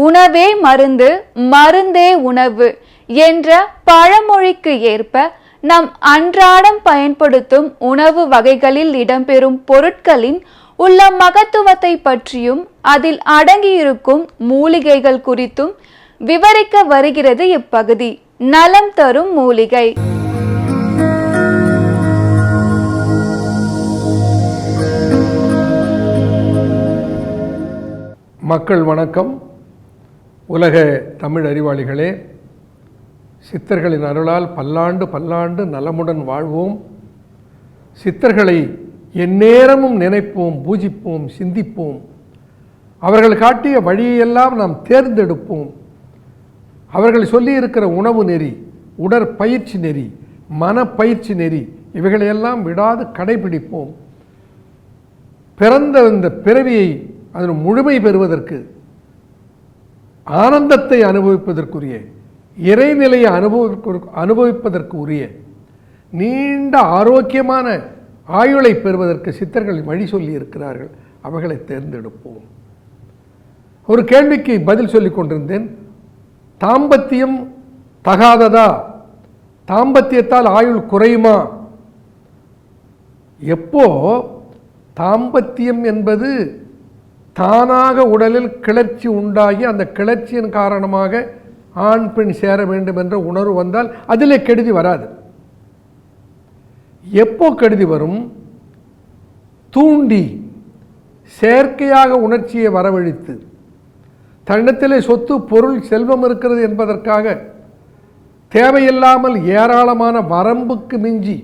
உணவே மருந்து, மருந்தே உணவு என்ற பழமொழிக்கு ஏற்ப நம் அன்றாடம் பயன்படுத்தும் உணவு வகைகளில் இடம்பெறும் பொருட்களின் உள்ள மகத்துவத்தை பற்றியும் அதில் அடங்கியிருக்கும் மூலிகைகள் குறித்தும் விவரிக்க வருகிறது இப்பகுதி. நலம் தரும் மூலிகை. மக்கள் வணக்கம். உலக தமிழ் அறிவாளிகளே, சித்தர்களின் அருளால் பல்லாண்டு பல்லாண்டு நலமுடன் வாழ்வோம். சித்தர்களை எந்நேரமும் நினைப்போம், பூஜிப்போம், சிந்திப்போம். அவர்கள் காட்டிய வழியெல்லாம் நாம் தேர்ந்தெடுப்போம். அவர்கள் சொல்லியிருக்கிற உணவு நெறி, உடற்பயிற்சி நெறி, மனப்பயிற்சி நெறி இவைகளையெல்லாம் விடாது கடைபிடிப்போம். பிறந்த இந்த பிறவியை அதன் முழுமை பெறுவதற்கு, ஆனந்தத்தை அனுபவிப்பதற்குரிய, இறைநிலையை அனுபவிப்பதற்கு உரிய நீண்ட ஆரோக்கியமான ஆயுளை பெறுவதற்கு சித்தர்கள் வழி சொல்லி இருக்கிறார்கள். அவைகளை தேர்ந்தெடுப்போம். ஒரு கேள்விக்கு பதில் சொல்லிக் கொண்டிருந்தேன். தாம்பத்தியம் தகாததா? தாம்பத்தியத்தால் ஆயுள் குறையுமா? எப்போ தாம்பத்தியம் என்பது தானாக உடலில் கிளர்ச்சி உண்டாகி அந்த கிளர்ச்சியின் காரணமாக ஆண் பெண் சேர வேண்டும் என்ற உணர்வு வந்தால் அதிலே கெடுதி வராது. எப்போ கெடுதி வரும்? தூண்டி செயற்கையாக உணர்ச்சியை வரவழைத்து தன்னிடத்திலே சொத்து பொருள் செல்வம் இருக்கிறது என்பதற்காக தேவையில்லாமல் ஏராளமான வரம்புக்கு மிஞ்சி,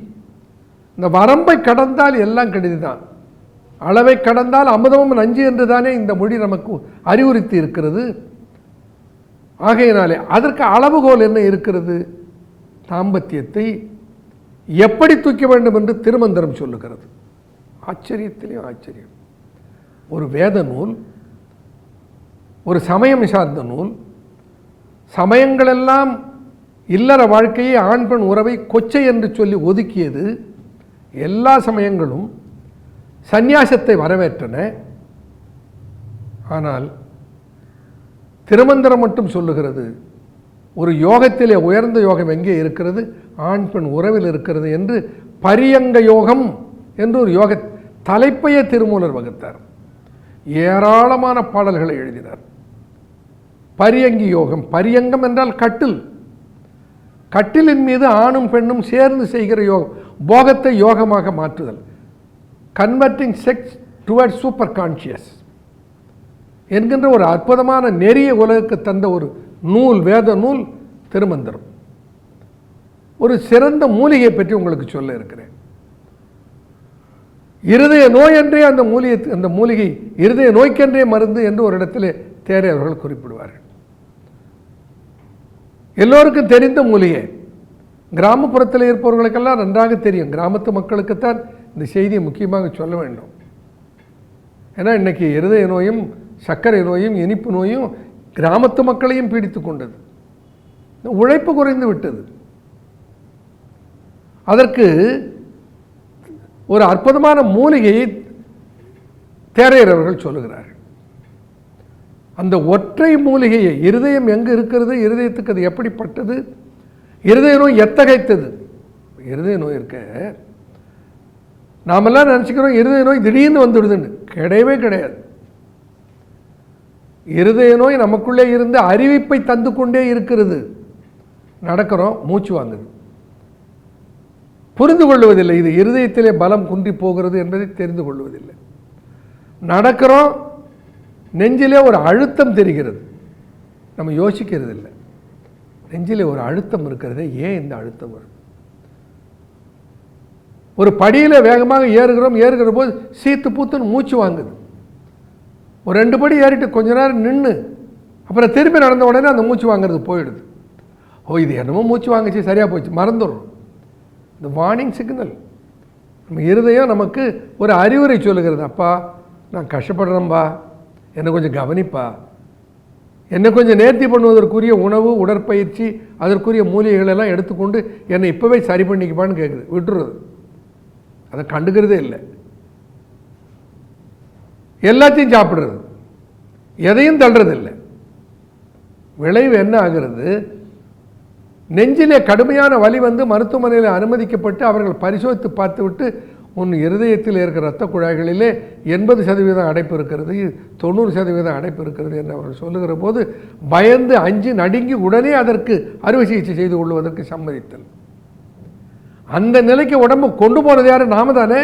இந்த வரம்பை கடந்தால் எல்லாம் கெடுதிதான். அளவை கடந்தால் அமுதமும் நஞ்சு என்று தானே இந்த மொழி நமக்கு அறிவுறுத்தி இருக்கிறது. ஆகையினாலே அதற்கு அளவுகோல் என்ன இருக்கிறது? தாம்பத்தியத்தை எப்படி தூக்க வேண்டும் என்று திருமந்திரம் சொல்லுகிறது. ஆச்சரியத்திலேயும் ஆச்சரியம். ஒரு வேத நூல், ஒரு சமயம் சார்ந்த நூல். சமயங்களெல்லாம் இல்லற வாழ்க்கையை, ஆண் பெண் உறவை கொச்சை என்று சொல்லி ஒதுக்கியது. எல்லா சமயங்களும் சந்நியாசத்தை வரவேற்றன. ஆனால் திருமந்திரம் மட்டும் சொல்லுகிறது, ஒரு யோகத்திலே உயர்ந்த யோகம் எங்கே இருக்கிறது? ஆண் பெண் உறவில் இருக்கிறது என்று பரியங்க யோகம் என்று ஒரு யோக தலைப்பையே திருமூலர் வகுத்தார். ஏராளமான பாடல்களை எழுதினார். பரியங்கி யோகம். பரியங்கம் என்றால் கட்டில். கட்டிலின் மீது ஆணும் பெண்ணும் சேர்ந்து செய்கிற யோகம், போகத்தை யோகமாக மாற்றுதல். Converting sex towards super conscious என்கின்ற ஒரு அற்புதமான நெறிய உலகுக்கு தந்த ஒரு நூல், வேத நூல் திருமந்திரம். ஒரு சிறந்த மூலிகை பற்றி உங்களுக்கு சொல்ல இருக்கிறேன். இருதய நோய் என்றே அந்த மூலிகை இருதய நோய்க்கென்றே மருந்து என்று ஒரு இடத்திலே தேரை அவர்கள் குறிப்பிடுவார்கள். எல்லோருக்கும் தெரிந்த மூலிகை. கிராமப்புறத்தில் இருப்பவர்களுக்கெல்லாம் நன்றாக தெரியும். கிராமத்து மக்களுக்குத்தான் இந்த செய்தியை முக்கியமாக சொல்ல வேண்டும். ஏன்னா இன்றைக்கி இருதய நோயும் சர்க்கரை நோயும் இனிப்பு நோயும் கிராமத்து மக்களையும் பீடித்து கொண்டது. உழைப்பு குறைந்து விட்டது. அதற்கு ஒரு அற்புதமான மூலிகையை தேரையர் அவர்கள் சொல்லுகிறார்கள். அந்த ஒற்றை மூலிகையை, இருதயம் எங்கு இருக்கிறது, இருதயத்துக்கு அது எப்படிப்பட்டது, இருதய நோய் எத்தகைத்தது. இருதய நோய் இருக்க நாமெல்லாம் நினச்சிக்கிறோம் இருதய நோய் திடீர்னு வந்துடுதுன்னு. கிடையவே கிடையாது. இருதய நோய் நமக்குள்ளே இருந்து அறிவிப்பை தந்து கொண்டே இருக்கிறது. நடக்கிறோம், மூச்சு வாங்குது, புரிந்து கொள்வதில்லை. இது இருதயத்திலே பலம் குன்றி போகிறது என்பதை தெரிந்து கொள்வதில்லை. நடக்கிறோம், நெஞ்சிலே ஒரு அழுத்தம் தெரிகிறது, நம்ம யோசிக்கிறது இல்லை. நெஞ்சிலே ஒரு அழுத்தம் இருக்கிறதே, ஏன் இந்த அழுத்தம் வருது? ஒரு படியில் வேகமாக ஏறுகிற போது சீத்து பூத்துன்னு மூச்சு வாங்குது. ஒரு 2 படி ஏறிட்டு கொஞ்ச நேரம் நின்று அப்புறம் திருப்பி நடந்த உடனே அந்த மூச்சு வாங்கிறது போயிடுது. இது என்னமோ மூச்சு வாங்கிச்சு, சரியாக போச்சு, மறந்துடும். இந்த வார்னிங் சிக்னல். நம்ம இருதயம் நமக்கு ஒரு அறிவுரை சொல்லுகிறது. அப்பா, நான் கஷ்டப்படுறேன்பா, என்னை கொஞ்சம் கவனிப்பா, என்னை கொஞ்சம் நேர்த்தி பண்ணுவதற்குரிய உணவு, உடற்பயிற்சி, அதற்குரிய மூலிகைகளெல்லாம் எடுத்துக்கொண்டு என்னை இப்போவே சரி பண்ணிக்கப்பான்னு கேட்குது. விட்டுறது, அதை கண்டுக்கிறதே இல்லை. எல்லாத்தையும் சாப்பிட்றது, எதையும் தள்ளுறதில்லை. விளைவு என்ன ஆகிறது? நெஞ்சிலே கடுமையான வலி வந்து மருத்துவமனையில் அனுமதிக்கப்பட்டு அவர்கள் பரிசோதித்து பார்த்துவிட்டு உன் இருதயத்தில் இருக்கிற இரத்த குழாய்களிலே 80% அடைப்பு இருக்கிறது, 90% அடைப்பு இருக்கிறது என்று அவர்கள் சொல்லுகிற போது பயந்து அஞ்சு நடுங்கி உடனே அதற்கு அறுவை சிகிச்சை செய்து கொள்வதற்கு சம்மதித்தல். அந்த நிலைக்கு உடம்பு கொண்டு போனது யாரு? நாம தானே.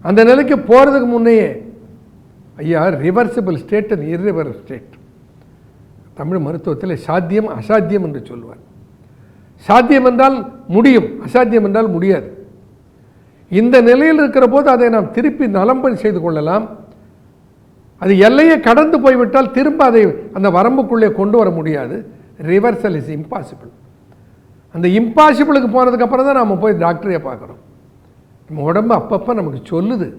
அந்த நிலைக்கு போகிறதுக்கு முன்னையே ஐயா reversible state and irreversible state, Tamil மருத்துவத்தில் சாத்தியம் அசாத்தியம் என்று சொல்லுவார். சாத்தியம் என்றால் முடியும், அசாத்தியம் என்றால் முடியாது. இந்த நிலையில் இருக்கிற போது அதை நாம் திருப்பி நலம்படி செய்து கொள்ளலாம். அது எல்லையை கடந்து போய்விட்டால் திரும்ப அதை அந்த வரம்புக்குள்ளே கொண்டு வர முடியாது. Reversal is impossible. அந்த இம்பாசிபிளுக்கு போனதுக்கப்புறம் தான் நாம் போய் டாக்டரையே பார்க்குறோம். நம்ம உடம்பு அப்பப்போ நமக்கு சொல்லுது,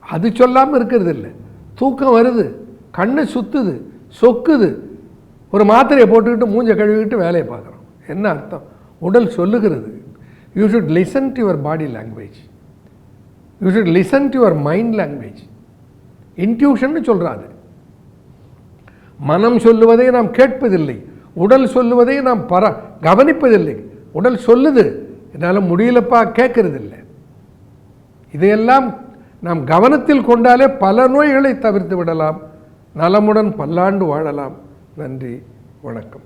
அது சொல்லாமல் இருக்கிறது இல்லை. தூக்கம் வருது, கண்ணை சுற்றுது, சொக்குது, ஒரு மாத்திரையை போட்டுக்கிட்டு மூஞ்சை கழுவிக்கிட்டு வேலையை பார்க்குறோம். என்ன அர்த்தம்? உடல் சொல்லுகிறது. You should listen to your body language, you should listen to your mind language. Intuition சொல்கிறாரு. மனம் சொல்லுவதை நாம் கேட்பதில்லை, உடல் சொல்லுவதை நாம் கவனிப்பதில்லை. உடல் சொல்லுது, என்னால் முடியலப்பா, கேட்கறதில்லை. இதையெல்லாம் நாம் கவனத்தில் கொண்டாலே பல நோய்களை தவிர்த்து விடலாம், நலமுடன் பல்லாண்டு வாழலாம். நன்றி, வணக்கம்.